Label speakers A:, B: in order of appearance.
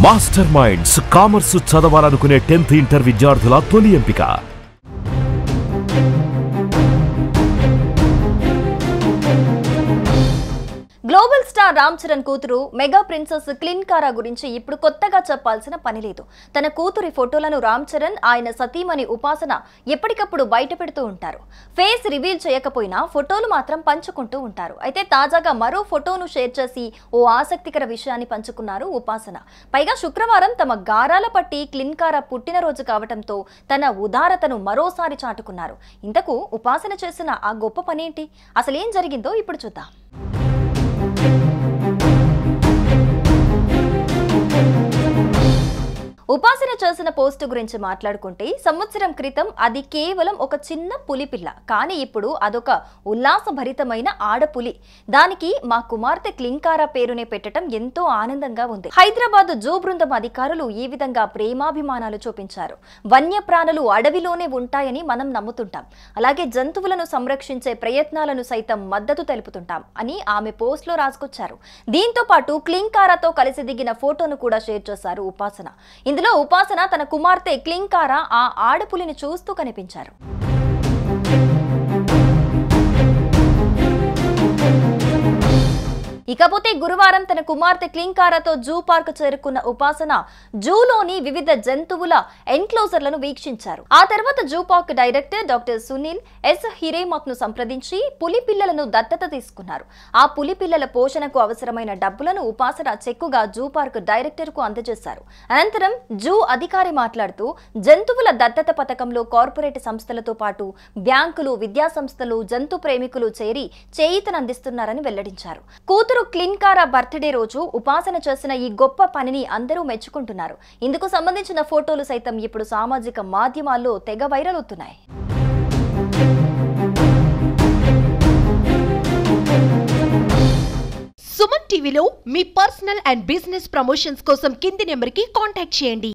A: Master minds commerce చదవాలనుకునే 10th inter విద్యార్థుల తొలి ఎంపిక.
B: గ్లోబల్ స్టార్ రామ్ చరణ్ కూతురు మెగా ప్రిన్సెస్ క్లిన్కారా గురించి ఇప్పుడు కొత్తగా చెప్పాల్సిన పని లేదు. తన కూతురి ఫోటోలను రామ్ చరణ్, ఆయన సతీమణి ఉపాసన ఎప్పటికప్పుడు బయట పెడుతూ ఉంటారు. ఫేస్ రివీల్ చేయకపోయినా ఫోటోలు మాత్రం పంచుకుంటూ ఉంటారు. అయితే తాజాగా మరో ఫోటోను షేర్ చేసి ఓ ఆసక్తికర విషయాన్ని పంచుకున్నారు ఉపాసన. పైగా శుక్రవారం తమ గారాల పట్టి క్లిన్కారా పుట్టినరోజు కావడంతో తన ఉదారతను మరోసారి చాటుకున్నారు. ఇంతకు ఉపాసన చేసిన ఆ గొప్ప పనేంటి, అసలేం జరిగిందో ఇప్పుడు చూద్దాం. ఉపాసన చేసిన పోస్ట్ గురించి మాట్లాడుకుంటే, సంవత్సరం క్రితం అది కేవలం ఒక చిన్న పులిపిల్ల, కానీ ఇప్పుడు అదొక ఉల్లాసభరితమైన ఆడపులి. దానికి మా కుమార్తె క్లిన్కారా పేరునే పెట్టడం ఎంతో ఆనందంగా ఉంది. హైదరాబాద్ జూ బృందం అధికారులు ఈ విధంగా ప్రేమాభిమానాలు చూపించారు. వన్యప్రాణులు అడవిలోనే ఉంటాయని మనం నమ్ముతుంటాం, అలాగే జంతువులను సంరక్షించే ప్రయత్నాలను సైతం మద్దతు తెలుపుతుంటాం అని ఆమె పోస్ట్ లో రాసుకొచ్చారు. దీంతో పాటు క్లిన్కారాతో కలిసి దిగిన ఫోటోను కూడా షేర్ చేశారు ఉపాసన. ఇందులో ఉపాసన తన కుమార్తె క్లిన్కారా ఆ ఆడపులిని చూస్తూ కనిపించారు. ఇకపోతే గురువారం తన కుమార్తె క్లిన్కారాతో జూ పార్క్ చేరుకున్న ఉపాసన జూలోని వివిధ జంతువుల ఎన్క్లోజర్లను వీక్షించారు. ఆ తర్వాత zoo park director doctor Sunil S Hiremath ను సంప్రదించి పులి పిల్లలను దత్తత తీసుకున్నారు. ఆ పులి పిల్లల పోషణకు అవసరమైన డబ్బులను ఉపాసన చెక్కుగా జూ పార్క్ డైరెక్టర్ కు అందజేశారు. అనంతరం జూ అధికారి మాట్లాడుతూ, జంతువుల దత్తత పథకంలో కార్పొరేట్ సంస్థలతో పాటు బ్యాంకులు, విద్యా సంస్థలు, జంతు ప్రేమికులు చేరి చేయూతనందిస్తున్నారని వెల్లడించారు. కూతురు క్లిన్కారా బర్త్డే రోజు ఉపాసన చేసిన ఈ గొప్ప పనిని అందరూ మెచ్చుకుంటున్నారు. ఇందుకు సంబంధించిన ఫోటోలు సైతం ఇప్పుడు సామాజిక మాధ్యమాల్లో తెగ వైరల్ అవుతున్నాయి.
C: సుమన్ టీవీలో మీ పర్సనల్ అండ్ బిజినెస్ ప్రమోషన్స్ కోసం కింది నెంబర్కి కాంటాక్ట్ చేయండి.